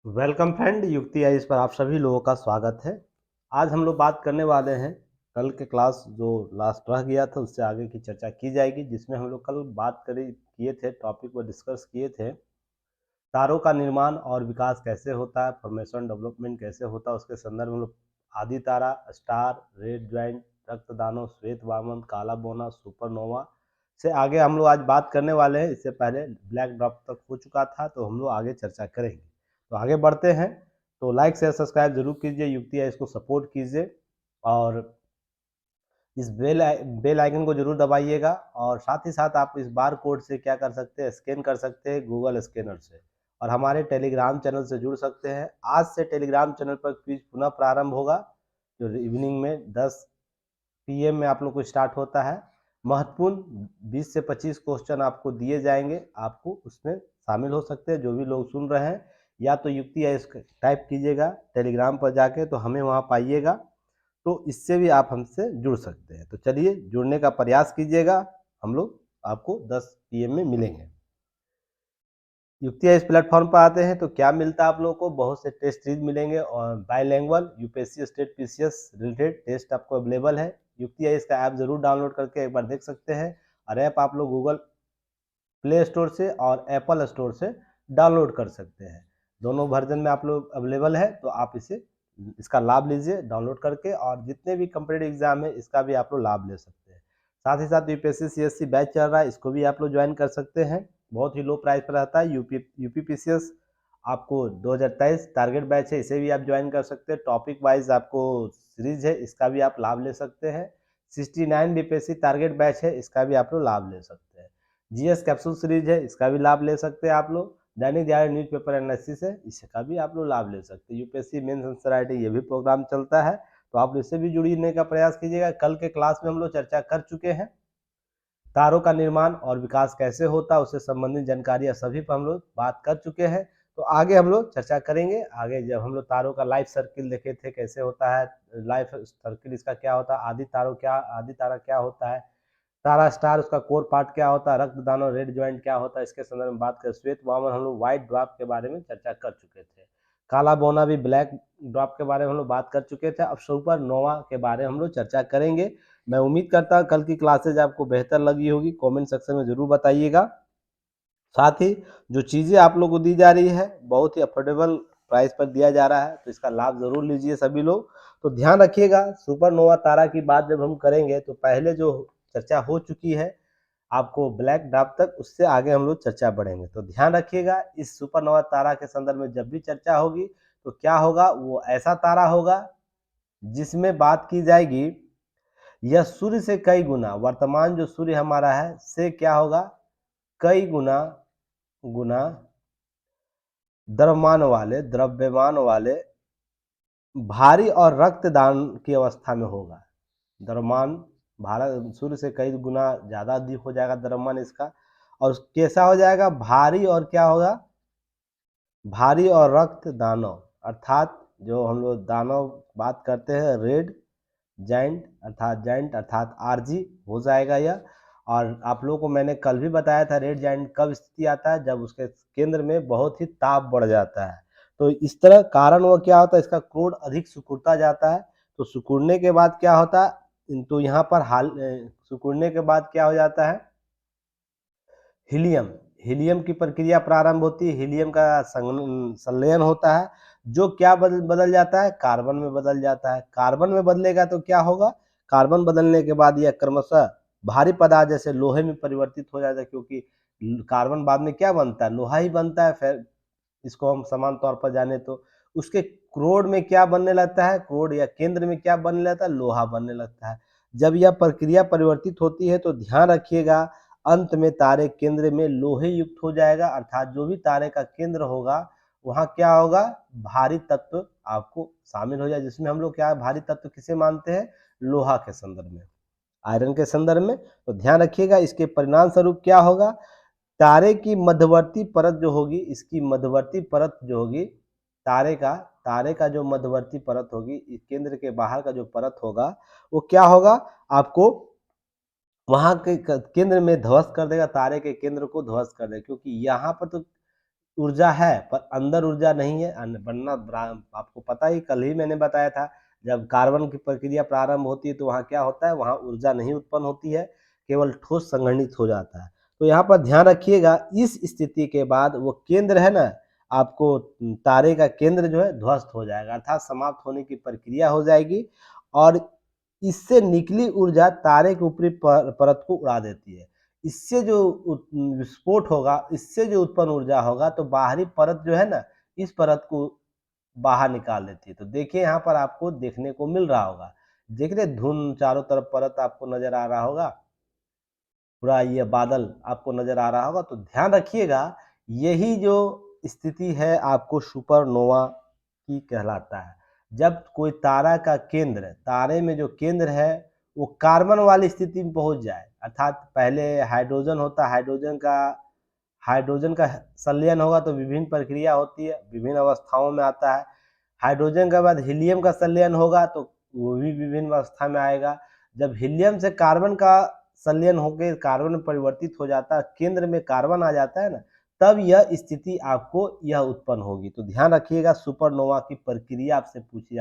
Welcome friend, युक्ति ice पर आप सभी लोगों का स्वागत है। आज हम लोग बात करने वाले हैं, कल के क्लास जो लास्ट रह गया था उससे आगे की चर्चा की जाएगी, जिसमें हम लोग कल बात किए थे, टॉपिक को डिस्कस किए थे। तारों का निर्माण और विकास कैसे होता है, फॉर्मेशन डेवलपमेंट कैसे होता है, उसके संदर्भ में हम लोग आदि तारा, स्टार, रेड ज्वाइंट, रक्तदानव, श्वेत वामन, काला बोना, सुपरनोवा से आगे हम लोग आज बात करने वाले हैं। इससे पहले ब्लैक ड्रॉप तक हो चुका था, तो हम लोग आगे चर्चा करेंगे। तो आगे बढ़ते हैं। तो लाइक शेयर सब्सक्राइब जरूर कीजिए, युक्ति है इसको सपोर्ट कीजिए और इस बेल आइकन को जरूर दबाइएगा। और साथ ही साथ आप इस बार कोड से क्या कर सकते हैं, स्कैन कर सकते हैं गूगल स्कैनर से, और हमारे टेलीग्राम चैनल से जुड़ सकते हैं। आज से टेलीग्राम चैनल पर क्विज पुनः प्रारंभ होगा, जो इवनिंग में 10 पीएम में आप लोग को स्टार्ट होता है। महत्वपूर्ण 20 से 25 क्वेश्चन आपको दिए जाएंगे, आपको उसमें शामिल हो सकते हैं। जो भी लोग सुन रहे हैं, या तो युक्ति है इसको टाइप कीजिएगा टेलीग्राम पर जाके, तो हमें वहाँ पाइएगा, तो इससे भी आप हमसे जुड़ सकते हैं। तो चलिए जुड़ने का प्रयास कीजिएगा, हम लोग आपको 10 पीएम में मिलेंगे। युक्तिया इस प्लेटफॉर्म पर आते हैं तो क्या मिलता है आप लोगों को, बहुत से टेस्ट सीरीज मिलेंगे और bilingual UPSC state PCS related test आपको अवेलेबल है। युक्तिया इसका ऐप जरूर डाउनलोड करके एक बार देख सकते हैं, और ऐप आप लोग गूगल प्ले स्टोर से और एप्पल स्टोर से डाउनलोड कर सकते हैं। दोनों वर्जन में आप लोग अवेलेबल है, तो आप इसका लाभ लीजिए डाउनलोड करके, और जितने भी कंपटीटिव एग्जाम है इसका भी आप लोग लाभ ले सकते हैं। साथ ही साथ यूपीएससी सीएससी बैच चल रहा है, इसको भी आप लोग ज्वाइन कर सकते हैं। बहुत ही लो प्राइस पर रहता है। यूपीपीसीएस आपको 2023 टारगेट बैच है, इसे भी आप ज्वाइन कर सकते हैं। टॉपिक वाइज आपको सीरीज है, इसका भी आप लाभ ले सकते हैं। 69 बीपीएससी टारगेट बैच है, इसका भी आप लोग लाभ ले सकते हैं। जीएस कैप्सूल सीरीज है, इसका भी लाभ ले सकते हैं आप लोग। दैनिक जागरण न्यूज़पेपर एनालिसिस है, इसका भी आप लोग लाभ ले सकते हैं। यूपीएससी मेंस आंसर राइटिंग ये भी प्रोग्राम चलता है, तो आप इससे भी जुड़ने का प्रयास कीजिएगा। कल के क्लास में हम लोग चर्चा कर चुके हैं, तारों का निर्माण और विकास कैसे होता है, उससे संबंधित जानकारियां सभी पर हम लोग बात कर चुके हैं। तो आगे हम लोग चर्चा करेंगे। आगे जब हम लोग तारों का लाइफ सर्किल देखे थे, कैसे होता है लाइफ सर्किल, इसका क्या होता है, आदि तारा क्या होता है, तारा स्टार उसका कोर पार्ट क्या होता है, रक्तदानव रेड ज्वाइंट क्या होता है, इसके संदर्भ में बात करें। श्वेत वामन हम लोग व्हाइट ड्वार्फ के बारे में चर्चा कर चुके थे। काला बोना भी ब्लैक ड्वार्फ के बारे में हम लोग बात कर चुके थे। अब सुपर नोवा के बारे में हम लोग चर्चा करेंगे। मैं उम्मीद करता हूँ कल की क्लासेज आपको बेहतर लगी होगी, कमेंट सेक्शन में जरूर बताइएगा। साथ ही जो चीज़ें आप लोग को दी जा रही है, बहुत ही अफोर्डेबल प्राइस पर दिया जा रहा है, तो इसका लाभ जरूर लीजिए सभी लोग। तो ध्यान रखिएगा, सुपरनोवा तारा की बात जब हम करेंगे तो पहले जो चर्चा हो चुकी है आपको ब्लैक ड्वार्फ तक, उससे आगे हम लोग चर्चा बढ़ेंगे। तो ध्यान रखिएगा, इस सुपरनोवा तारा के संदर्भ में जब भी चर्चा होगी तो क्या होगा, वो ऐसा तारा होगा जिसमें बात की जाएगी यह सूर्य से कई गुना, वर्तमान जो सूर्य हमारा है से क्या होगा, कई गुना गुना द्रव्यमान वाले भारी और रक्तदान की अवस्था में होगा। द्रव्यमान भारत सूर्य से कई गुना ज़्यादा अधिक हो जाएगा द्रव्यमान इसका, और कैसा हो जाएगा, भारी, और क्या होगा, भारी और रक्त दानव, अर्थात जो हम लोग दानव बात करते हैं, रेड जाइंट अर्थात आरजी हो जाएगा यह। और आप लोगों को मैंने कल भी बताया था, रेड जाइंट कब स्थिति आता है, जब उसके केंद्र में बहुत ही ताप बढ़ जाता है। तो इस तरह कारण वो क्या होता है, इसका क्रोड अधिक सिकुड़ता जाता है। तो सिकुड़ने के बाद क्या होता है, तो यहाँ पर सिकुड़ने के बाद क्या हो जाता है, हीलियम हीलियम की प्रक्रिया प्रारंभ होती है। हीलियम का संलयन होता है, जो क्या बदल जाता है, कार्बन में बदल जाता है। कार्बन में बदलेगा तो क्या होगा, कार्बन बदलने के बाद यह क्रमशः भारी पदार्थ जैसे लोहे में परिवर्तित हो जाता है, क्योंकि कार्बन बाद में क्या बनता है, लोहा ही बनता है। फिर इसको हम समान तौर पर जाने तो उसके क्रोड में क्या बनने लगता है, क्रोड या केंद्र में क्या बनने लगता है, लोहा बनने लगता है। जब यह प्रक्रिया परिवर्तित होती है तो ध्यान रखिएगा, अंत में तारे केंद्र में लोहे युक्त हो जाएगा, अर्थात जो भी तारे का केंद्र होगा वहाँ क्या होगा, भारी तत्व आपको शामिल हो जाए, जिसमें हम लोग क्या भारी तत्व किसे मानते हैं, लोहा के संदर्भ में, आयरन के संदर्भ में। तो ध्यान रखिएगा, इसके परिणाम स्वरूप क्या होगा, तारे की मध्यवर्ती परत जो होगी, इसकी मध्यवर्ती परत जो होगी, तारे का जो मध्यवर्ती परत होगी, इस केंद्र के बाहर का जो परत होगा, वो क्या होगा, आपको वहां के केंद्र में ध्वस्त कर देगा, तारे के केंद्र को ध्वस्त कर देगा, क्योंकि यहाँ पर तो ऊर्जा है पर अंदर ऊर्जा नहीं है, वरना आपको पता ही, कल ही मैंने बताया था, जब कार्बन की प्रक्रिया प्रारंभ होती है तो वहाँ क्या होता है, वहाँ ऊर्जा नहीं उत्पन्न होती है, केवल ठोस संघनित हो जाता है। तो यहाँ पर ध्यान रखिएगा, इस स्थिति के बाद वो केंद्र है ना, आपको तारे का केंद्र जो है ध्वस्त हो जाएगा, अर्थात समाप्त होने की प्रक्रिया हो जाएगी और इससे निकली ऊर्जा तारे के ऊपरी परत को उड़ा देती है। इससे जो विस्फोट होगा, इससे जो उत्पन्न ऊर्जा होगा तो बाहरी परत जो है ना, इस परत को बाहर निकाल देती है। तो देखिए यहाँ पर आपको देखने को मिल रहा होगा। देख रहे धुंध चारों तरफ परत आपको नज़र आ रहा होगा, पूरा ये बादल आपको नज़र आ रहा होगा। तो ध्यान रखिएगा, यही जो स्थिति है आपको सुपरनोवा की कहलाता है। जब कोई तारा का केंद्र, तारे में जो केंद्र है वो कार्बन वाली स्थिति में पहुँच जाए, अर्थात पहले हाइड्रोजन होता है, हाइड्रोजन का संलयन होगा तो विभिन्न प्रक्रिया होती है, विभिन्न अवस्थाओं में आता है। हाइड्रोजन के बाद हीलियम का संलयन होगा तो वो भी विभिन्न अवस्था में आएगा। जब हीलियम से कार्बन का संलयन होकर कार्बन में परिवर्तित हो जाता है, केंद्र में कार्बन आ जाता है ना, तब यह स्थिति आपको यह उत्पन्न होगी। तो ध्यान रखिएगा, सुपरनोवा की प्रक्रिया आपसे पूछी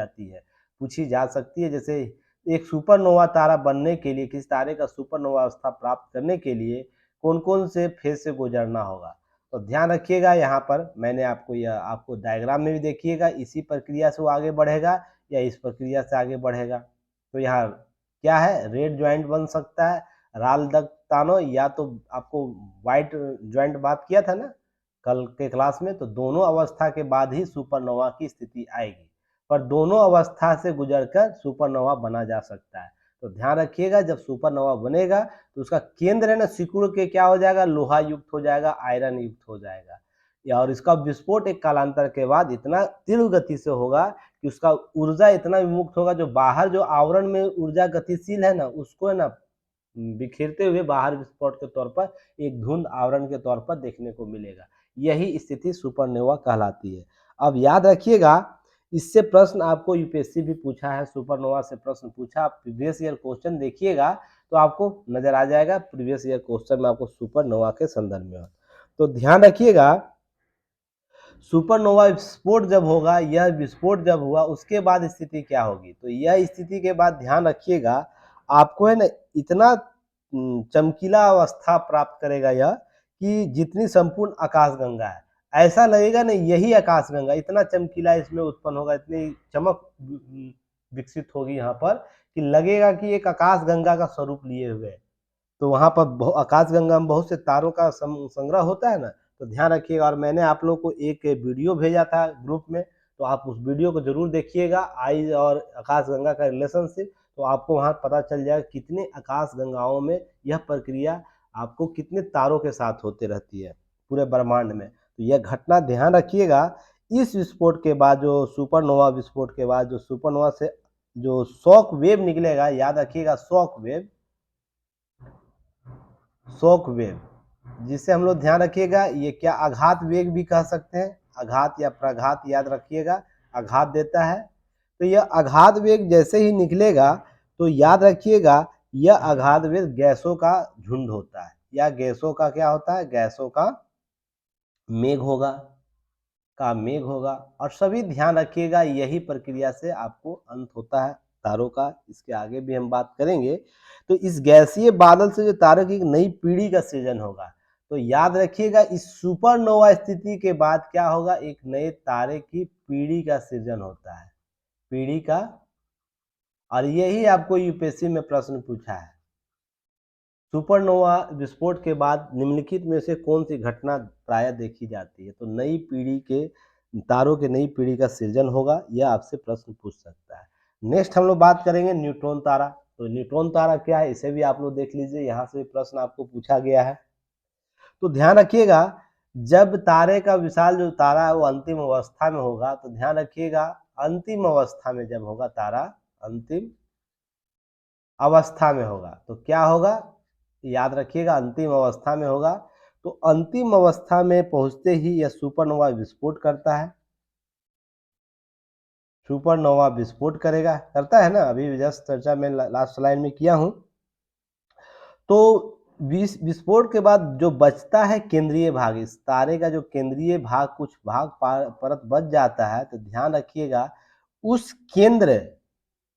जा सकती है। जैसे एक सुपरनोवा तारा बनने के लिए, किसी तारे का सुपरनोवा अवस्था प्राप्त करने के लिए कौन-कौन से फेज से गुजरना होगा। तो ध्यान रखिएगा, यहाँ पर मैंने आपको डायग्राम में भी देखिएगा, इसी प्रक्रिया से वो आगे बढ़ेगा या इस प्रक्रिया से आगे बढ़ेगा। तो यहाँ क्या है, रेड ज्वाइंट बन सकता है, राल दक्तानो, या तो आपको व्हाइट ज्वाइंट बात किया था ना कल के क्लास में, तो दोनों अवस्था के बाद ही सुपरनोवा की स्थिति आएगी, पर दोनों अवस्था से गुजरकर सुपरनोवा बना जा सकता है। तो ध्यान रखिएगा, जब सुपरनोवा बनेगा तो उसका केंद्र है ना, सिकुड़ के क्या हो जाएगा, लोहा युक्त हो जाएगा, आयरन युक्त हो जाएगा, या और इसका विस्फोट एक कालांतर के बाद इतना तीव्र गति से होगा कि उसका ऊर्जा इतना विमुक्त होगा, जो बाहर जो आवरण में ऊर्जा गतिशील है ना, उसको है ना बिखेरते हुए बाहर विस्फोट के तौर पर एक धुंध आवरण के तौर पर देखने को मिलेगा। यही स्थिति सुपरनोवा कहलाती है। अब याद रखिएगा, इससे प्रश्न आपको यूपीएससी भी पूछा है, सुपरनोवा से प्रश्न पूछा, आप प्रीवियस ईयर क्वेश्चन देखिएगा तो आपको नजर आ जाएगा, प्रीवियस ईयर क्वेश्चन में आपको सुपरनोवा के संदर्भ में। तो ध्यान रखिएगा, सुपरनोवा विस्फोट जब होगा, यह विस्फोट जब हुआ उसके बाद स्थिति क्या होगी, तो यह स्थिति के बाद ध्यान रखिएगा, आपको है ना इतना चमकीला अवस्था प्राप्त करेगा यह, कि जितनी संपूर्ण आकाशगंगा है, ऐसा लगेगा ना यही आकाशगंगा, इतना चमकीला इसमें उत्पन्न होगा, इतनी चमक विकसित होगी यहाँ पर कि लगेगा कि एक आकाशगंगा का स्वरूप लिए हुए है। तो वहाँ पर आकाशगंगा में बहुत से तारों का संग्रह होता है ना, तो ध्यान रखिएगा। और मैंने आप लोग को एक वीडियो भेजा था ग्रुप में, तो आप उस वीडियो को जरूर देखिएगा, आइज और आकाशगंगा का रिलेशनशिप, तो आपको वहाँ पता चल जाएगा कितने आकाशगंगाओं में यह प्रक्रिया आपको कितने तारों के साथ होते रहती है पूरे ब्रह्मांड में। तो यह घटना ध्यान रखिएगा, इस विस्फोट के बाद, जो सुपरनोवा विस्फोट के बाद जो सुपरनोवा से जो शॉक वेव निकलेगा, याद रखिएगा, शॉक वेव, जिसे हम लोग ध्यान रखिएगा, ये क्या आघात वेग भी कह सकते हैं, आघात या प्रघात, याद रखिएगा, आघात देता है। तो यह आघात वेग जैसे ही निकलेगा तो याद रखिएगा, यह आघात वेग गैसों का झुंड होता है, या गैसों का क्या होता है, गैसों का मेघ होगा। और सभी ध्यान रखिएगा, यही प्रक्रिया से आपको अंत होता है तारों का, इसके आगे भी हम बात करेंगे। तो इस गैसीय बादल से जो तारों की एक नई पीढ़ी का सृजन होगा, तो याद रखिएगा, इस सुपरनोवा स्थिति के बाद क्या होगा, एक नए तारे की पीढ़ी का सृजन होता है, पीढ़ी का। और यही आपको यूपीएससी में प्रश्न पूछा है, सुपरनोवा विस्फोट के बाद निम्नलिखित में से कौन सी घटना प्रायः देखी जाती है, तो नई पीढ़ी के तारों के नई पीढ़ी का सृजन होगा, यह आपसे प्रश्न पूछ सकता है। नेक्स्ट हम लोग बात करेंगे न्यूट्रॉन तारा। तो न्यूट्रॉन तारा क्या है, इसे भी आप लोग देख लीजिए, यहाँ से प्रश्न आपको पूछा गया है। तो ध्यान रखिएगा, जब तारे का विशाल जो तारा है वो अंतिम अवस्था में होगा, तो ध्यान रखिएगा, अंतिम अवस्था में जब होगा तारा, अंतिम अवस्था में होगा तो क्या होगा, याद रखिएगा, अंतिम अवस्था में होगा। तो अंतिम अवस्था में पहुंचते ही यह सुपरनोवा विस्फोट करता है, सुपरनोवा विस्फोट करता है ना, अभी जस्ट चर्चा में लास्ट स्लाइड में किया हूं। तो विस्फोट के बाद जो बचता है केंद्रीय भाग, इस तारे का जो केंद्रीय भाग कुछ भाग परत बच जाता है, तो ध्यान रखिएगा उस केंद्र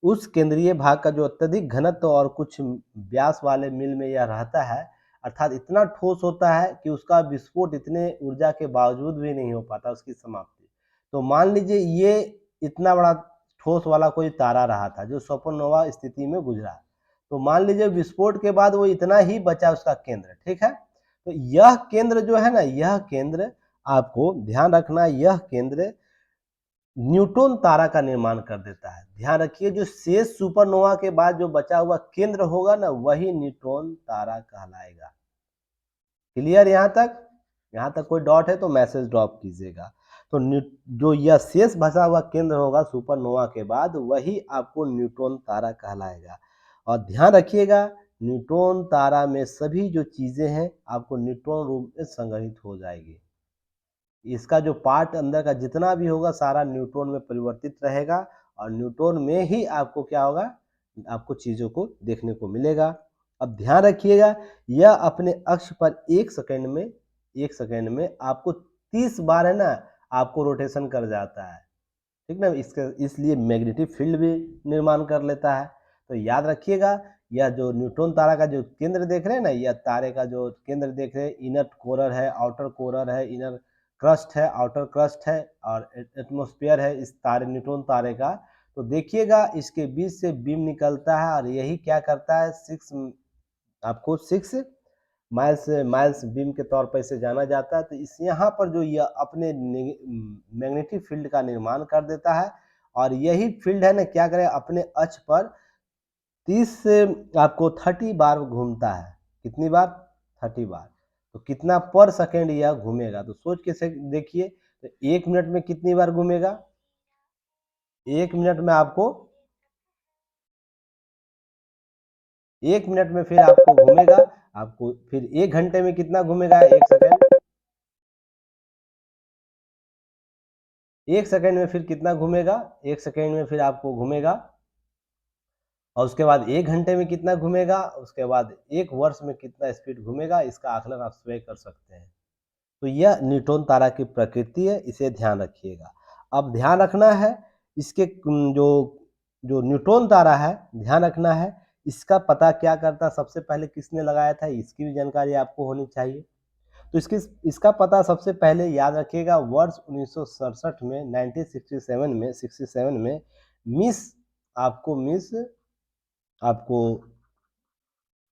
उस केंद्रीय भाग का जो अत्यधिक घनत्व और कुछ व्यास वाले मिल में यह रहता है, अर्थात इतना ठोस होता है कि उसका विस्फोट इतने ऊर्जा के बावजूद भी नहीं हो पाता उसकी समाप्ति। तो मान लीजिए ये इतना बड़ा ठोस वाला कोई तारा रहा था जो सुपरनोवा स्थिति में गुजरा। तो मान लीजिए विस्फोट के बाद वो इतना ही बचा उसका केंद्र, ठीक है? तो यह केंद्र जो है ना, यह केंद्र आपको ध्यान रखना, यह केंद्र न्यूट्रॉन तारा का निर्माण कर देता है। ध्यान रखिए जो शेष सुपरनोवा के बाद जो बचा हुआ केंद्र होगा ना, वही न्यूट्रॉन तारा कहलाएगा। क्लियर यहाँ तक? यहाँ तक कोई डाउट है तो मैसेज ड्रॉप कीजिएगा। तो जो यह शेष बचा हुआ केंद्र होगा सुपरनोवा के बाद, वही आपको न्यूट्रॉन तारा कहलाएगा। और ध्यान रखिएगा न्यूट्रॉन तारा में सभी जो चीजें हैं आपको न्यूट्रॉन रूप में संग्रहित हो जाएगी। इसका जो पार्ट अंदर का जितना भी होगा सारा न्यूट्रॉन में परिवर्तित रहेगा और न्यूट्रॉन में ही आपको क्या होगा, आपको चीज़ों को देखने को मिलेगा। अब ध्यान रखिएगा यह अपने अक्ष पर एक सेकंड में आपको 30 बार है ना आपको रोटेशन कर जाता है, ठीक ना? इसके इसलिए मैग्नेटिक फील्ड भी निर्माण कर लेता है। तो याद रखिएगा यह जो न्यूट्रॉन तारा का जो केंद्र देख रहे हैं ना, यह तारे का जो केंद्र देख रहे हैं, इनर कोरर है, आउटर कोरर है, इनर क्रस्ट है, आउटर क्रस्ट है और एटमॉस्फेयर है इस तारे न्यूट्रॉन तारे का। तो देखिएगा इसके बीच से बीम निकलता है और यही क्या करता है, 6 माइल्स बीम के तौर पर इसे जाना जाता है। तो इस यहाँ पर जो यह अपने मैग्नेटिक फील्ड का निर्माण कर देता है और यही फील्ड है ना क्या करे अपने अक्ष पर 30 से आपको 30 बार घूमता है। कितनी बार? 30 बार। तो कितना पर सेकंड यह घूमेगा, तो सोच के देखिए तो 1 मिनट में कितनी बार घूमेगा? 1 मिनट में आपको 1 मिनट में फिर आपको घूमेगा, आपको फिर 1 घंटे में कितना घूमेगा? 1 सेकंड। 1 सेकंड में फिर कितना घूमेगा? 1 सेकंड में फिर आपको घूमेगा और उसके बाद 1 घंटे में कितना घूमेगा, उसके बाद 1 वर्ष में कितना स्पीड घूमेगा, इसका आकलन आप स्वयं कर सकते हैं। तो यह न्यूट्रॉन तारा की प्रकृति है, इसे ध्यान रखिएगा। अब ध्यान रखना है इसके जो जो न्यूट्रॉन तारा है, ध्यान रखना है इसका पता क्या करता है, सबसे पहले किसने लगाया था, इसकी भी जानकारी आपको होनी चाहिए। तो इसका पता सबसे पहले याद रखिएगा वर्ष 1967 में 1967 में मिस आपको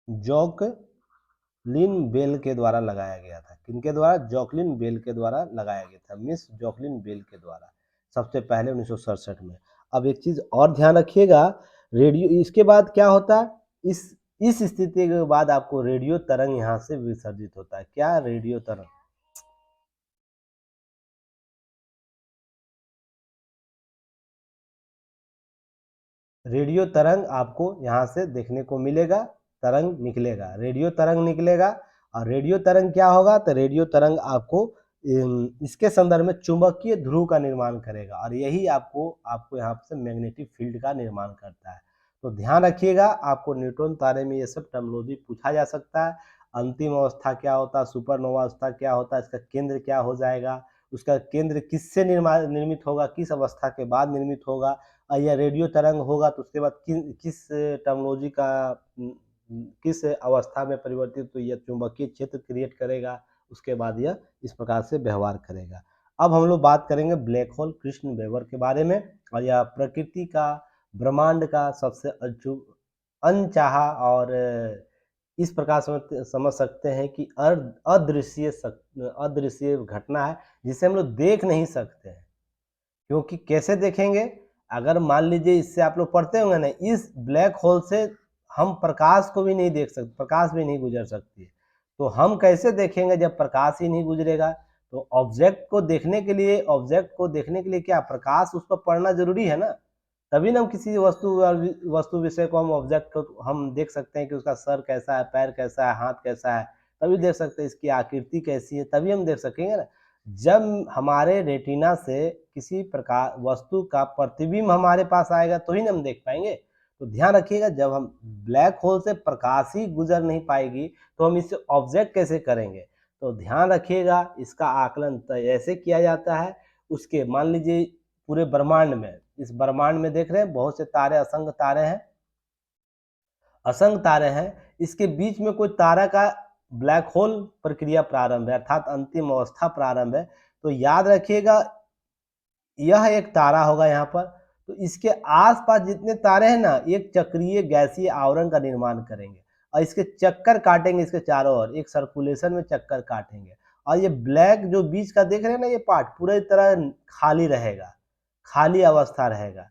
जॉकलिन बेल के द्वारा लगाया गया था। किनके द्वारा? जॉकलिन बेल के द्वारा लगाया गया था, मिस जॉकलिन बेल के द्वारा सबसे पहले 1967 में। अब एक चीज और ध्यान रखिएगा, रेडियो इसके बाद क्या होता है, इस स्थिति के बाद आपको रेडियो तरंग यहाँ से विसर्जित होता है। क्या? रेडियो तरंग। रेडियो तरंग आपको यहाँ से देखने को मिलेगा, तरंग निकलेगा, रेडियो तरंग निकलेगा। और रेडियो तरंग क्या होगा, तो रेडियो तरंग आपको इसके संदर्भ में चुंबकीय ध्रुव का निर्माण करेगा और यही आपको यहाँ से मैग्नेटिक फील्ड का निर्माण करता है। तो ध्यान रखिएगा आपको न्यूट्रॉन तारे में ये सब टर्मिनोलॉजी पूछा जा सकता है। अंतिम अवस्था क्या होता है, सुपरनोवा अवस्था क्या होता है, इसका केंद्र क्या हो जाएगा, उसका केंद्र किससे निर्मित होगा, किस अवस्था के बाद निर्मित होगा, या रेडियो तरंग होगा तो उसके बाद किस टर्मिनोलॉजी का किस अवस्था में परिवर्तित तो यह चुंबकीय क्षेत्र क्रिएट करेगा, उसके बाद यह इस प्रकार से व्यवहार करेगा। अब हम लोग बात करेंगे ब्लैक होल कृष्ण वेबर के बारे में और यह प्रकृति का ब्रह्मांड का सबसे अनचाहा और इस प्रकार समझ सकते हैं कि अदृश्य घटना है जिसे हम लोग देख नहीं सकते हैं। क्योंकि कैसे देखेंगे, अगर मान लीजिए इससे आप लोग पढ़ते होंगे ना, इस ब्लैक होल से हम प्रकाश को भी नहीं देख सकते, प्रकाश भी नहीं गुजर सकती है। तो हम कैसे देखेंगे जब प्रकाश ही नहीं गुजरेगा? तो ऑब्जेक्ट को देखने के लिए क्या प्रकाश उस पर पड़ना जरूरी है ना, तभी ना हम किसी वस्तु विषय को हम ऑब्जेक्ट को हम देख सकते हैं कि उसका सर कैसा है, पैर कैसा है, हाथ कैसा है, तभी देख सकते हैं इसकी आकृति कैसी है, तभी हम देख सकेंगे ना। जब हमारे रेटिना से किसी प्रकार वस्तु का प्रतिबिंब हमारे पास आएगा तो ही ना हम देख पाएंगे। तो ध्यान रखिएगा, जब हम ब्लैक होल से प्रकाश ही गुजर नहीं पाएगी तो हम इससे ऑब्जर्व कैसे करेंगे। तो ध्यान रखिएगा, इसका आकलन ऐसे किया जाता है, उसके मान लीजिए पूरे ब्रह्मांड में, इस ब्रह्मांड में देख रहे हैं बहुत से तारे, असंख्य तारे हैं, असंख्य तारे हैं, इसके बीच में कोई तारा का ब्लैक होल प्रक्रिया प्रारंभ है, अर्थात अंतिम अवस्था प्रारंभ है। तो याद रखिएगा, यह एक तारा होगा यहाँ पर, तो इसके आसपास जितने तारे हैं ना, एक चक्रीय गैसीय आवरण का निर्माण करेंगे और इसके चक्कर काटेंगे, इसके चारों ओर एक सर्कुलेशन में चक्कर काटेंगे। और ये ब्लैक जो बीच का देख रहे हैं ना, ये पार्ट पूरी तरह खाली रहेगा, खाली अवस्था रहेगा।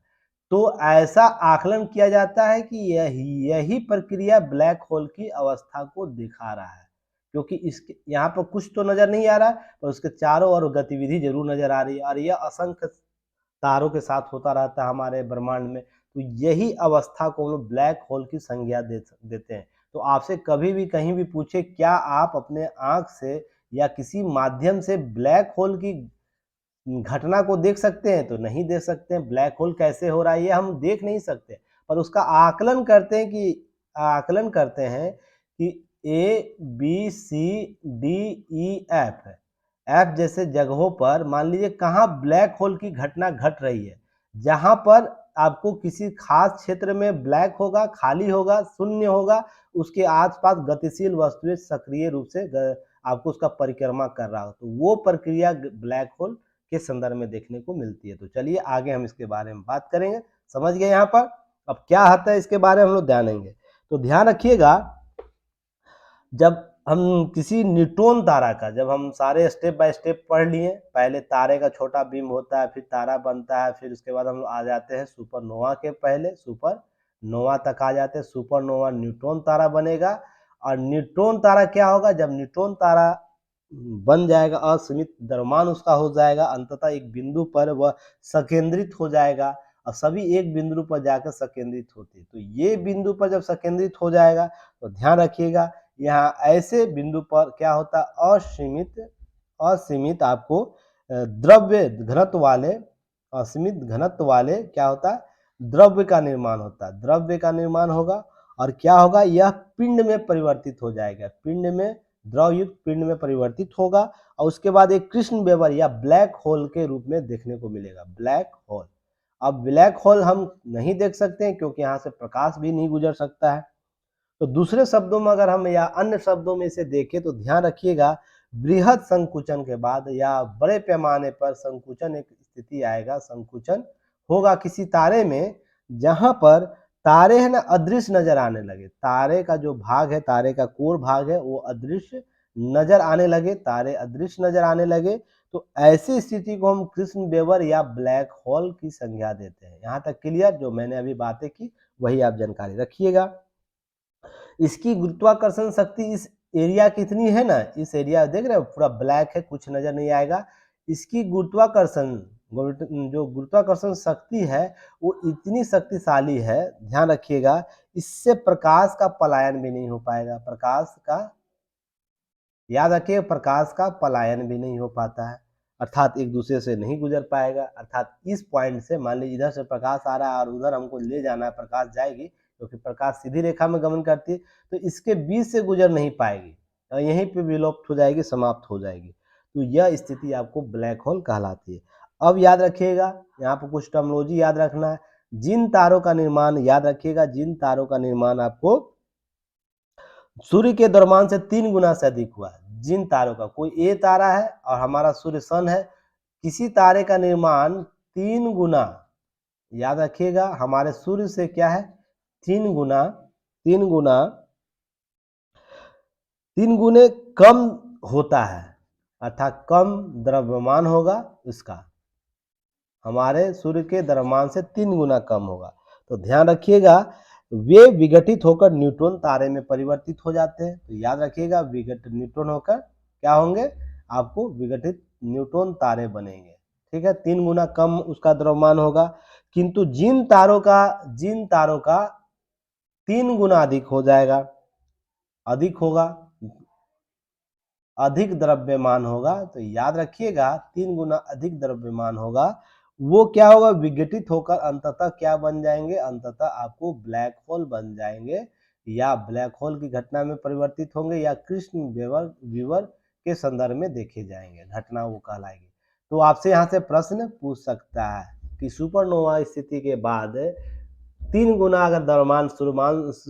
तो ऐसा आकलन किया जाता है कि यही यही प्रक्रिया ब्लैक होल की अवस्था को दिखा रहा है, क्योंकि इसके यहाँ पर कुछ तो नजर नहीं आ रहा, पर उसके चारों ओर गतिविधि जरूर नजर आ रही है, और यह असंख्य तारों के साथ होता रहता है हमारे ब्रह्मांड में। तो यही अवस्था को हम लोग ब्लैक होल की संज्ञा देते हैं। तो आपसे कभी भी कहीं भी पूछे, क्या आप अपने आंख से या किसी माध्यम से ब्लैक होल की घटना को देख सकते हैं? तो नहीं देख सकते हैं। ब्लैक होल कैसे हो रहा है ये हम देख नहीं सकते, पर उसका आकलन करते हैं कि A B C D E F, F जैसे जगहों पर मान लीजिए कहाँ ब्लैक होल की घटना घट रही है, जहां पर आपको किसी खास क्षेत्र में ब्लैक होगा, खाली होगा, शून्य होगा, उसके आसपास गतिशील वस्तुएं सक्रिय रूप से आपको उसका परिक्रमा कर रहा हो, तो वो प्रक्रिया ब्लैक होल के संदर्भ में देखने को मिलती है। तो चलिए आगे हम इसके बारे में बात करेंगे। समझ गए यहाँ पर? अब क्या आता है इसके बारे में हम लोग ध्यान देंगे। तो ध्यान रखिएगा, जब हम किसी न्यूट्रॉन तारा का, जब हम सारे स्टेप बाय स्टेप पढ़ लिए, पहले तारे का छोटा बीम होता है, फिर तारा बनता है, फिर उसके बाद हम लोग आ जाते हैं सुपरनोवा के, पहले सुपरनोवा तक आ जाते हैं। सुपरनोवा न्यूट्रॉन तारा बनेगा, और न्यूट्रॉन तारा क्या होगा, जब न्यूट्रॉन तारा बन जाएगा, असीमित द्रव्यमान उसका हो जाएगा, अंततः एक बिंदु पर वह संकेंद्रित हो जाएगा, और सभी एक बिंदु पर जाकर संकेंद्रित होते हैं। तो ये बिंदु पर जब संकेंद्रित हो जाएगा, तो ध्यान रखिएगा, यहाँ ऐसे बिंदु पर क्या होता है, असीमित आपको द्रव्य घनत्व वाले, असीमित घनत्व वाले क्या होता है, द्रव्य का निर्माण होता है, द्रव्य का निर्माण होगा। और क्या होगा, यह पिंड में परिवर्तित हो जाएगा, पिंड में, द्रवयुक्त पिंड में परिवर्तित होगा, और उसके बाद एक कृष्ण वेबर या ब्लैक होल के रूप में देखने को मिलेगा, ब्लैक होल। अब ब्लैक होल हम नहीं देख सकते हैं, क्योंकि यहाँ से प्रकाश भी नहीं गुजर सकता है। तो दूसरे शब्दों में अगर हम या अन्य शब्दों में इसे देखें, तो ध्यान रखिएगा, बृहद संकुचन के बाद या बड़े पैमाने पर संकुचन एक स्थिति आएगा, संकुचन होगा किसी तारे में, जहां पर तारे है ना अदृश्य नजर आने लगे, तारे का जो भाग है, तारे का कोर भाग है, वो अदृश्य नजर आने लगे, तारे अदृश्य नजर आने लगे। तो ऐसी स्थिति को हम कृष्ण वेबर या ब्लैक होल की संज्ञा देते हैं। यहाँ तक क्लियर? जो मैंने अभी बातें की वही आप जानकारी रखिएगा। इसकी गुरुत्वाकर्षण शक्ति इस एरिया की इतनी है ना, इस एरिया देख रहे हो पूरा ब्लैक है, कुछ नजर नहीं आएगा। इसकी जो गुरुत्वाकर्षण शक्ति है वो इतनी शक्तिशाली है, ध्यान रखिएगा, इससे प्रकाश का पलायन भी नहीं हो पाएगा, प्रकाश का, याद रखिए, प्रकाश का पलायन भी नहीं हो पाता है, अर्थात एक दूसरे से नहीं गुजर पाएगा। अर्थात इस पॉइंट से मान लीजिए इधर से प्रकाश आ रहा है और उधर हमको ले जाना है, प्रकाश जाएगी, क्योंकि प्रकाश सीधी रेखा में गमन करती है, तो इसके बीच से गुजर नहीं पाएगी और यहीं पे विलुप्त हो जाएगी, समाप्त हो जाएगी। तो यह स्थिति आपको ब्लैक होल कहलाती है। अब याद रखिएगा, यहाँ पर कुछ टर्मिनोलॉजी याद रखना है। जिन तारों का निर्माण, याद रखिएगा, जिन तारों का निर्माण आपको सूर्य के द्रव्यमान से 3 गुना से अधिक हुआ है, जिन तारों का, कोई ए तारा है और हमारा सूर्य सन है, किसी तारे का निर्माण 3 गुना, याद रखिएगा, हमारे सूर्य से क्या है, 3 गुना, 3 गुना, 3 गुने कम होता है, अर्थात कम द्रव्यमान होगा इसका, हमारे सूर्य के द्रव्यमान से 3 गुना कम होगा। तो ध्यान रखिएगा, वे विघटित होकर न्यूट्रॉन तारे में परिवर्तित हो जाते हैं। तो याद रखिएगा, विघटित न्यूट्रॉन होकर क्या होंगे, आपको विघटित न्यूट्रॉन तारे बनेंगे, ठीक है, 3 गुना कम उसका द्रव्यमान होगा। किंतु जिन तारों का 3 गुना अधिक हो जाएगा, अधिक होगा, अधिक द्रव्यमान होगा, तो याद रखिएगा 3 गुना अधिक द्रव्यमान होगा, वो क्या होगा, विघटित होकर अंततः क्या बन जाएंगे, अंततः आपको ब्लैक होल बन जाएंगे, या ब्लैक होल की घटना में परिवर्तित होंगे, या कृष्ण विवर के संदर्भ में देखे जाएंगे, घटना वो कहलाएगी। तो आपसे यहाँ से प्रश्न पूछ सकता है कि सुपरनोवा स्थिति के बाद 3 गुना अगर द्रव्यमान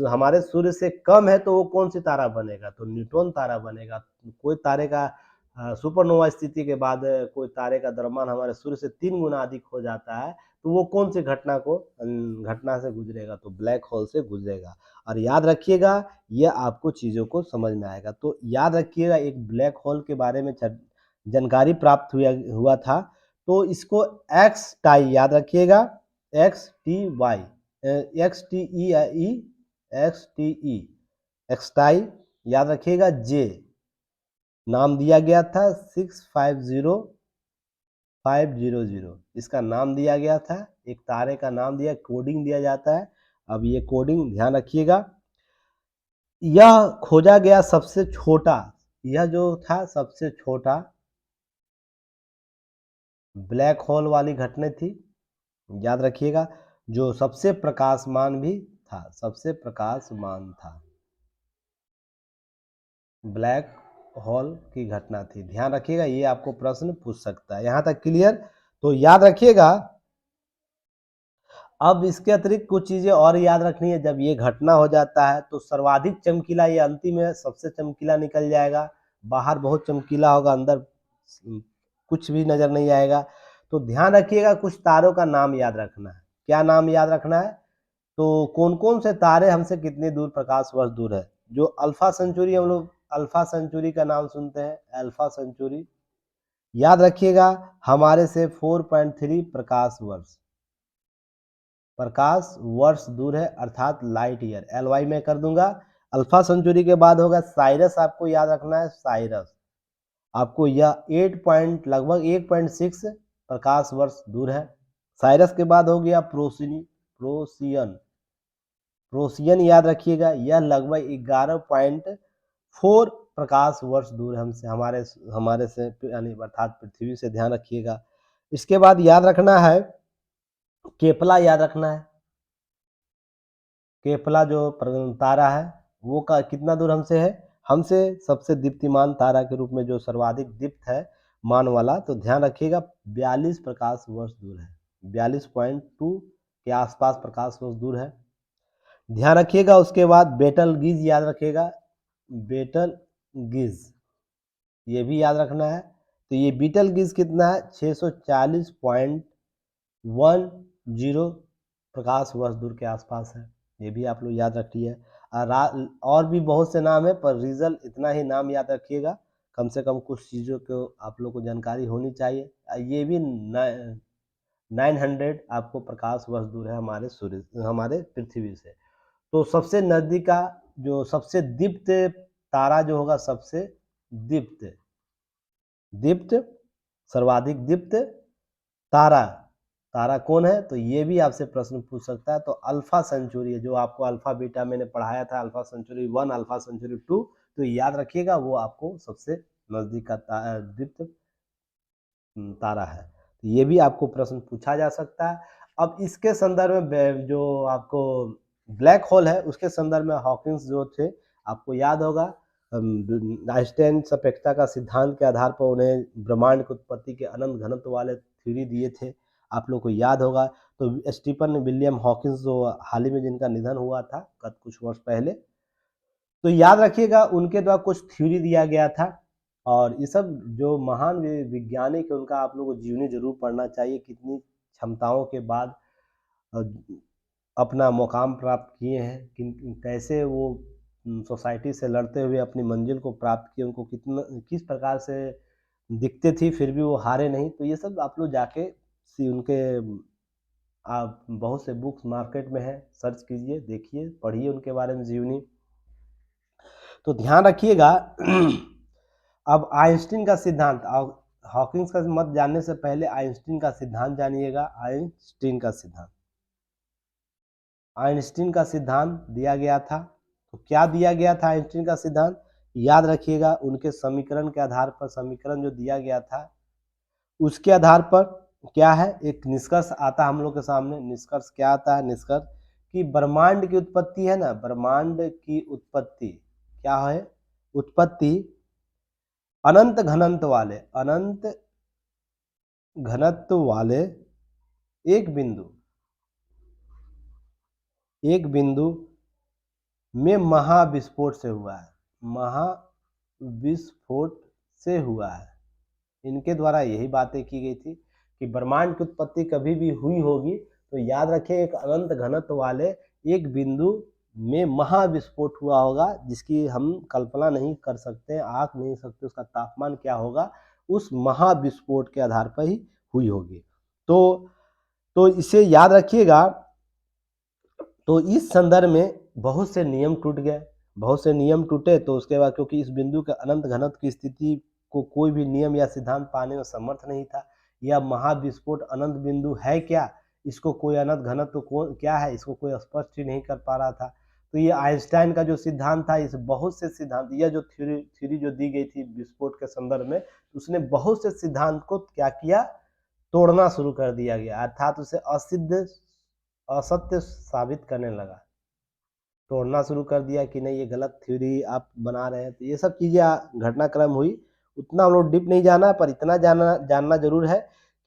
हमारे सूर्य से कम है तो वो कौन सी तारा बनेगा, तो न्यूट्रॉन तारा बनेगा। कोई तारे का सुपरनोवा स्थिति के बाद कोई तारे का द्रव्यमान हमारे सूर्य से 3 गुना अधिक हो जाता है, तो वो कौन सी घटना से गुजरेगा, तो ब्लैक होल से गुजरेगा। और याद रखिएगा, ये आपको चीज़ों को समझ में आएगा। तो याद रखिएगा, एक ब्लैक होल के बारे में जानकारी प्राप्त हुआ था, तो इसको एक्स टाई याद रखिएगा, X T Y, X T E E, X T E, X tie याद रखिएगा, जे नाम दिया गया था 650500, इसका नाम दिया गया था, एक तारे का नाम दिया, कोडिंग दिया जाता है। अब ये कोडिंग ध्यान रखिएगा, यह खोजा गया सबसे छोटा, यह जो था सबसे छोटा ब्लैक होल वाली घटना थी, याद रखिएगा, जो सबसे प्रकाशमान भी था, सबसे प्रकाशमान था, ब्लैक होल की घटना थी। ध्यान रखिएगा, ये आपको प्रश्न पूछ सकता है। यहां तक क्लियर? तो याद रखिएगा, अब इसके अतिरिक्त कुछ चीजें और याद रखनी है। जब ये घटना हो जाता है तो सर्वाधिक चमकीला, ये अंतिम है, सबसे चमकीला निकल जाएगा, बाहर बहुत चमकीला होगा, अंदर कुछ भी नजर नहीं आएगा। तो ध्यान रखिएगा, कुछ तारों का नाम याद रखना है। क्या नाम याद रखना है? तो कौन कौन से तारे हमसे कितनी दूर, प्रकाश वर्ष दूर है? जो अल्फा सेंचुरी, हम लोग अल्फा सेंचुरी का नाम सुनते हैं, अल्फा सेंचुरी याद रखिएगा, हमारे से 4.3 प्रकाश वर्ष दूर है, अर्थात लाइट ईयर, LY में कर दूंगा। अल्फा सेंचुरी के बाद होगा साइरस, आपको याद रखना है, साइरस आपको यह लगभग 1.6 प्रकाश वर्ष दूर है। साइरस के बाद हो गया प्रोसियन, प्रोसियन याद रखिएगा, यह लगभग 11.4 प्रकाश वर्ष दूर है हमसे, हमारे से, यानी अर्थात पृथ्वी से। ध्यान रखिएगा। इसके बाद याद रखना है, केपला याद रखना है, केपला जो तारा है वो का कितना दूर हमसे है, हमसे सबसे दीप्तिमान तारा के रूप में जो सर्वाधिक दीप्त है मान वाला, तो ध्यान रखिएगा 42 प्रकाश वर्ष दूर है, 42.2 के आसपास प्रकाश वर्ष दूर है। ध्यान रखिएगा। उसके बाद बेटल गीज याद रखिएगा, बेटल गीज ये भी याद रखना है। तो ये बीटल गीज कितना है, 640.10 प्रकाश वर्ष दूर के आसपास है, ये भी आप लोग याद रखिए। और भी बहुत से नाम है, पर रीजन इतना ही नाम याद रखिएगा, कम से कम कुछ चीज़ों को आप लोग को जानकारी होनी चाहिए। ये भी 900 आपको प्रकाश वर्ष दूर है हमारे पृथ्वी से। तो सबसे नजदीक का, जो सबसे दीप्त तारा जो होगा, सबसे दीप्त दीप्त सर्वाधिक दीप्त तारा, तारा कौन है, तो ये भी आपसे प्रश्न पूछ सकता है। तो अल्फा सेंचुरी है, जो आपको अल्फा बीटा मैंने पढ़ाया था, अल्फा सेंचुरी 1, अल्फा सेंचुरी 2, तो याद रखिएगा, वो आपको सबसे नजदीक का दीप्त तारा है। तो ये भी आपको प्रश्न पूछा जा सकता है। अब इसके संदर्भ में जो आपको ब्लैक होल है, उसके संदर्भ में हॉकिंस जो थे, आपको याद होगा, आइंस्टाइन सापेक्षता का सिद्धांत के आधार पर उन्हें ब्रह्मांड की उत्पत्ति के अनंत घनत्व वाले थ्योरी दिए थे, आप लोग को याद होगा। तो स्टीफन विलियम हॉकिंस, जो हाल ही में जिनका निधन हुआ था कुछ वर्ष पहले, तो याद रखिएगा, उनके द्वारा कुछ थ्योरी दिया गया था। और ये सब जो महान वैज्ञानिक है, उनका आप लोगों को जीवनी जरूर पढ़ना चाहिए, कितनी क्षमताओं के बाद अपना मुकाम प्राप्त किए हैं, कैसे वो सोसाइटी से लड़ते हुए अपनी मंजिल को प्राप्त किए, उनको किस प्रकार से दिखते थी, फिर भी वो हारे नहीं। तो ये सब आप लोग जाके उनके आप बहुत से बुक्स मार्केट में है, सर्च कीजिए, देखिए, पढ़िए उनके बारे में जीवनी। तो ध्यान रखिएगा। अब आइंस्टीन का सिद्धांत, हॉकिंस का मत जानने से पहले आइंस्टीन का सिद्धांत जानिएगा। आइंस्टीन का सिद्धांत, आइंस्टीन का सिद्धांत दिया गया था। तो क्या दिया गया था आइंस्टीन का सिद्धांत, याद रखिएगा, उनके समीकरण के आधार पर, समीकरण जो दिया गया था उसके आधार पर क्या है, एक निष्कर्ष आता है हम लोग के सामने। निष्कर्ष क्या आता है? निष्कर्ष कि ब्रह्मांड की उत्पत्ति है ना, ब्रह्मांड की उत्पत्ति क्या है? उत्पत्ति अनंत घनत्व वाले, अनंत घनत्व वाले एक बिंदु, एक बिंदु में महाविस्फोट से हुआ है, महाविस्फोट से हुआ है। इनके द्वारा यही बातें की गई थी कि ब्रह्मांड की उत्पत्ति कभी भी हुई होगी तो याद रखें एक अनंत घनत्व वाले एक बिंदु में महाविस्फोट हुआ होगा, जिसकी हम कल्पना नहीं कर सकते, आंक नहीं सकते उसका तापमान क्या होगा, उस महाविस्फोट के आधार पर ही हुई होगी। तो इसे याद रखिएगा। तो इस संदर्भ में बहुत से नियम टूट गए, बहुत से नियम टूटे। तो उसके बाद क्योंकि इस बिंदु के अनंत घनत्व की स्थिति को कोई भी नियम या सिद्धांत पाने में समर्थ नहीं था। यह महाविस्फोट अनंत बिंदु है क्या, इसको कोई अनंत घनत्व क्या है, इसको कोई स्पष्ट ही नहीं कर पा रहा था। तो ये आइंस्टाइन का जो सिद्धांत था, इस बहुत से सिद्धांत, यह जो थ्योरी जो दी गई थी विस्फोट के संदर्भ में, उसने बहुत से सिद्धांत को क्या किया, तोड़ना शुरू कर दिया गया, अर्थात उसे असत्य साबित करने लगा, तोड़ना शुरू कर दिया कि नहीं ये गलत थ्योरी आप बना रहे हैं। तो ये सब चीज़ें घटनाक्रम हुई। उतना हम लोग डीप नहीं जाना, पर इतना जानना जरूर है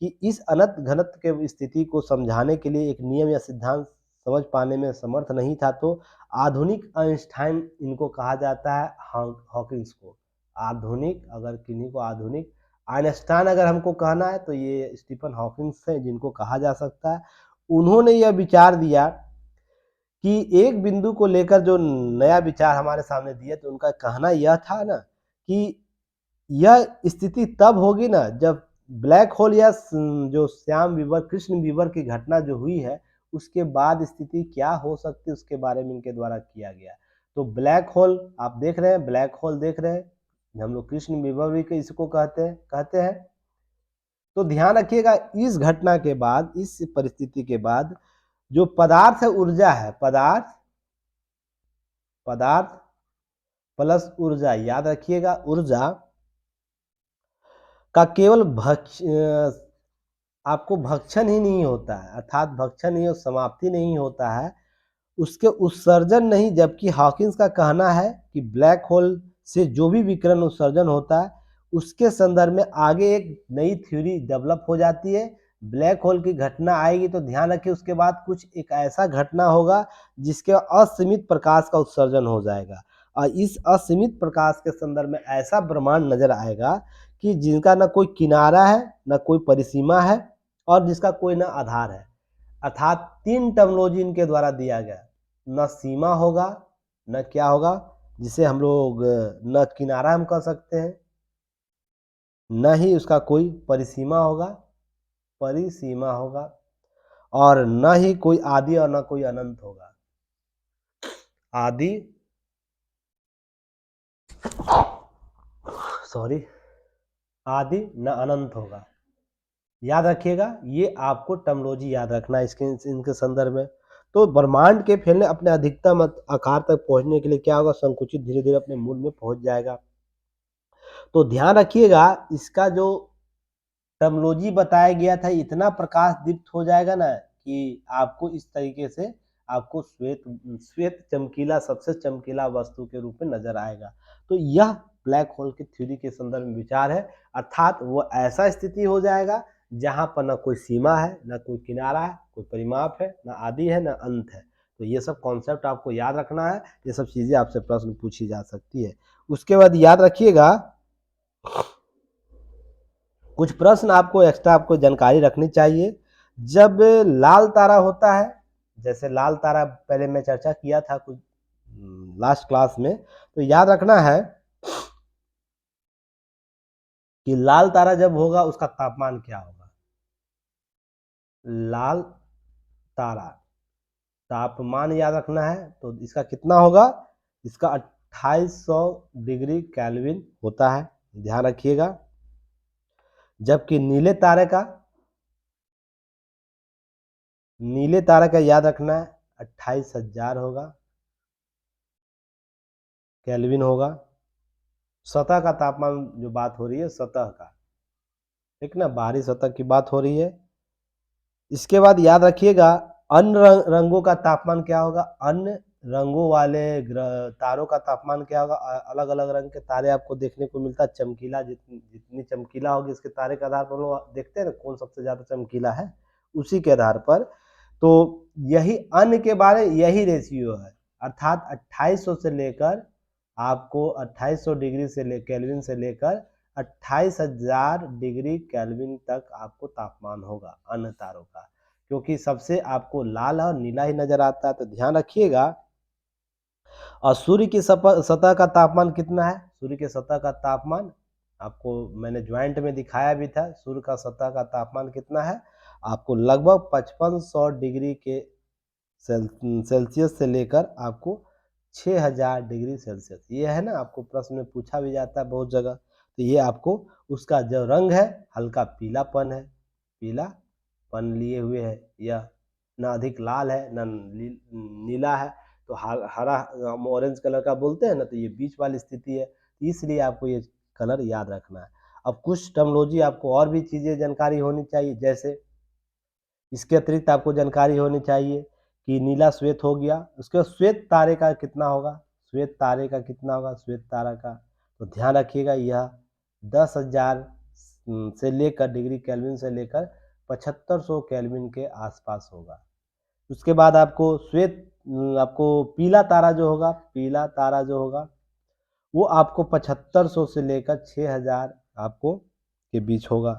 कि इस अनंत घनत्व के स्थिति को समझाने के लिए एक नियम या सिद्धांत समझ पाने में समर्थ नहीं था। तो आधुनिक आइंस्टाइन इनको कहा जाता है, हॉकिंस को आधुनिक, अगर किन्हीं को आधुनिक आइंस्टाइन अगर हमको कहना है तो ये स्टीफन हॉकिंस है जिनको कहा जा सकता है। उन्होंने यह विचार दिया कि एक बिंदु को लेकर जो नया विचार हमारे सामने दिया, तो उनका कहना यह था ना कि यह स्थिति तब होगी ना जब ब्लैक होल या जो श्याम वीवर, कृष्ण वीवर की घटना जो हुई है, उसके बाद स्थिति क्या हो सकती है उसके बारे में इनके द्वारा किया गया। तो ब्लैक होल आप देख रहे हैं, ब्लैक होल देख रहे हैं, हम लोग कृष्ण वीवर भी इसको कहते हैं। तो ध्यान रखिएगा, इस घटना के बाद, इस परिस्थिति के बाद जो पदार्थ है, ऊर्जा है, पदार्थ प्लस ऊर्जा, याद रखिएगा ऊर्जा का केवल आपको भक्षण ही नहीं होता है, अर्थात भक्षण ही और समाप्ति नहीं होता है, उसके उत्सर्जन नहीं। जबकि हॉकिंस का कहना है कि ब्लैक होल से जो भी विकिरण उत्सर्जन होता है उसके संदर्भ में आगे एक नई थ्योरी डेवलप हो जाती है। ब्लैक होल की घटना आएगी तो ध्यान रखिए उसके बाद कुछ एक ऐसा घटना होगा जिसके असीमित प्रकाश का उत्सर्जन हो जाएगा, और इस असीमित प्रकाश के संदर्भ में ऐसा ब्रह्मांड नजर आएगा कि जिनका ना कोई किनारा है, ना कोई परिसीमा है, और जिसका कोई ना आधार है। अर्थात 3 टर्मिनोलॉजी इनके द्वारा दिया गया, न सीमा होगा, न क्या होगा जिसे हम लोग न किनारा हम कह सकते हैं, न ही उसका कोई परिसीमा होगा, और न ही कोई आदि और न कोई अनंत होगा। आदि आदि न अनंत होगा। याद रखिएगा, ये आपको टर्मिनोलॉजी याद रखना है इनके संदर्भ में। तो ब्रह्मांड के फैलने अपने अधिकतम आकार तक पहुंचने के लिए क्या होगा, संकुचित धीरे धीरे अपने मूल में पहुंच जाएगा। तो ध्यान रखिएगा, इसका जो टर्मिनोलॉजी बताया गया था इतना प्रकाश दीप्त हो जाएगा ना कि आपको इस तरीके से आपको श्वेत चमकीला, सबसे चमकीला वस्तु के रूप में नजर आएगा। तो यह ब्लैक होल की थ्योरी के संदर्भ में विचार है, अर्थात वो ऐसा स्थिति हो जाएगा जहां पर ना कोई सीमा है, ना कोई किनारा है, कोई परिमाप है, ना आदि है, ना अंत है। तो ये सब कॉन्सेप्ट आपको याद रखना है, ये सब चीजें आपसे प्रश्न पूछी जा सकती है। उसके बाद याद रखिएगा, कुछ प्रश्न आपको एक्स्ट्रा आपको जानकारी रखनी चाहिए। जब लाल तारा होता है, जैसे लाल तारा पहले मैं चर्चा किया था कुछ लास्ट क्लास में, तो याद रखना है कि लाल तारा जब होगा उसका तापमान क्या होगा। लाल तारा तापमान याद रखना है, तो इसका कितना होगा, इसका 2800 डिग्री केल्विन होता है, ध्यान रखिएगा। जबकि नीले तारे का याद रखना है 28,000 होगा, केल्विन होगा। सतह का तापमान जो बात हो रही है, सतह का, ठीक ना, बाहरी सतह की बात हो रही है। इसके बाद याद रखिएगा अन्य रंगों का तापमान क्या होगा, अन्य रंगों वाले तारों का तापमान क्या होगा। अलग अलग रंग के तारे आपको देखने को मिलता है, चमकीला जितनी चमकीला होगी इसके तारे के आधार पर हम लोग देखते हैं ना कौन सबसे ज्यादा चमकीला है, उसी के आधार पर। तो यही अन्य के बारे यही रेशियो है, अर्थात 2800 से लेकर आपको 2800 डिग्री से केल्विन से लेकर 28,000 डिग्री केल्विन तक आपको तापमान होगा अन्य तारों का, क्योंकि सबसे आपको लाल और नीला ही नजर आता है। तो ध्यान रखिएगा। और सूर्य की सतह का तापमान कितना है, सूर्य के सतह का तापमान आपको मैंने ज्वाइंट में दिखाया भी था। सूर्य का सतह का तापमान कितना है, आपको लगभग 5500 डिग्री के सेल्सियस से लेकर आपको 6000 डिग्री सेल्सियस, ये है ना, आपको प्रश्न में पूछा भी जाता है बहुत जगह। तो ये आपको उसका जो रंग है हल्का पीलापन है, पीलापन लिए हुए है, यह ना अधिक लाल है ना नीला है। तो हरा हम ऑरेंज कलर का बोलते हैं ना, तो ये बीच वाली स्थिति है, इसलिए आपको ये कलर याद रखना है। अब कुछ टर्मिनोलॉजी आपको और भी चीज़ें जानकारी होनी चाहिए, जैसे इसके अतिरिक्त आपको जानकारी होनी चाहिए कि नीला श्वेत हो गया, उसके बाद श्वेत तारे का कितना होगा, श्वेत तारे का कितना होगा, श्वेत तारा का तो ध्यान रखिएगा यह 10,000 से लेकर डिग्री केल्विन से लेकर 7500 केल्विन के आसपास होगा। उसके बाद आपको आपको पीला तारा जो होगा, पीला तारा जो होगा वो आपको 7500 से लेकर 6000 आपको के बीच होगा।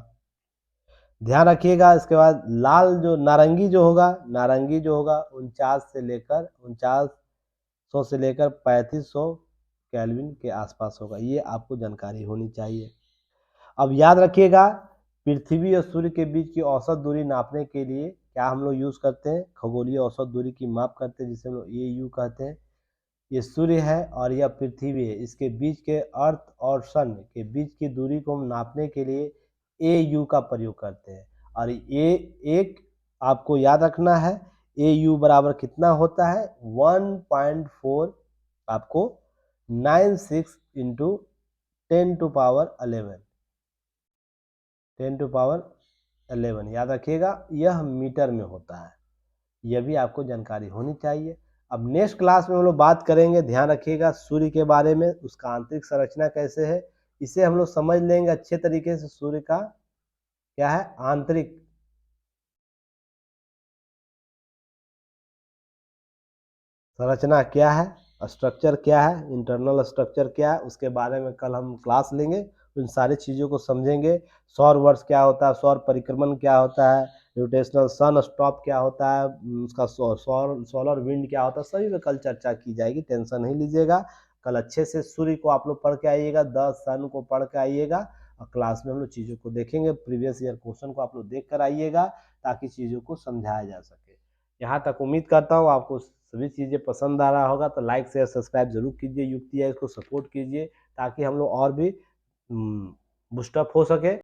ध्यान रखिएगा। इसके बाद लाल जो नारंगी जो होगा, नारंगी जो होगा 4900 से लेकर 3500 केल्विन के आसपास होगा। ये आपको जानकारी होनी चाहिए। अब याद रखिएगा, पृथ्वी और सूर्य के बीच की औसत दूरी नापने के लिए क्या हम लोग यूज करते हैं, खगोलीय औसत दूरी की माप करते हैं, जिसे हम लोग AU कहते हैं। ये सूर्य है और यह पृथ्वी है, इसके बीच के अर्थ और सन के बीच की दूरी को हम नापने के लिए AU का प्रयोग करते हैं। और ये एक आपको याद रखना है, AU बराबर कितना होता है, 1.4 आपको 96 इंटू 10⁻11 10⁻11 याद रखिएगा, यह मीटर में होता है। यह भी आपको जानकारी होनी चाहिए। अब नेक्स्ट क्लास में हम लोग बात करेंगे, ध्यान रखिएगा, सूर्य के बारे में, उसका आंतरिक संरचना कैसे है, इसे हम लोग समझ लेंगे अच्छे तरीके से। सूर्य का क्या है, आंतरिक संरचना क्या है, स्ट्रक्चर क्या है, इंटरनल स्ट्रक्चर क्या है, उसके बारे में कल हम क्लास लेंगे। उन सारी चीज़ों को समझेंगे। सौर वर्ष क्या होता है, सौर परिक्रमण क्या होता है, रोटेशनल सन स्टॉप क्या होता है, उसका सोलर विंड क्या होता है, सभी में कल चर्चा की जाएगी, टेंशन नहीं लीजिएगा। कल अच्छे से सूर्य को आप लोग पढ़ के आइएगा, द सन को पढ़ के आइएगा, और क्लास में हम लोग चीज़ों को देखेंगे। प्रीवियस ईयर क्वेश्चन को आप लोग देख कर आइएगा, ताकि चीज़ों को समझाया जा सके। यहाँ तक उम्मीद करता हूँ आपको सभी चीज़ें पसंद आ रहा होगा। तो लाइक शेयर सब्सक्राइब जरूर कीजिए, युक्ति है इसको सपोर्ट कीजिए, ताकि हम लोग और भी बूस्टअप हो सके।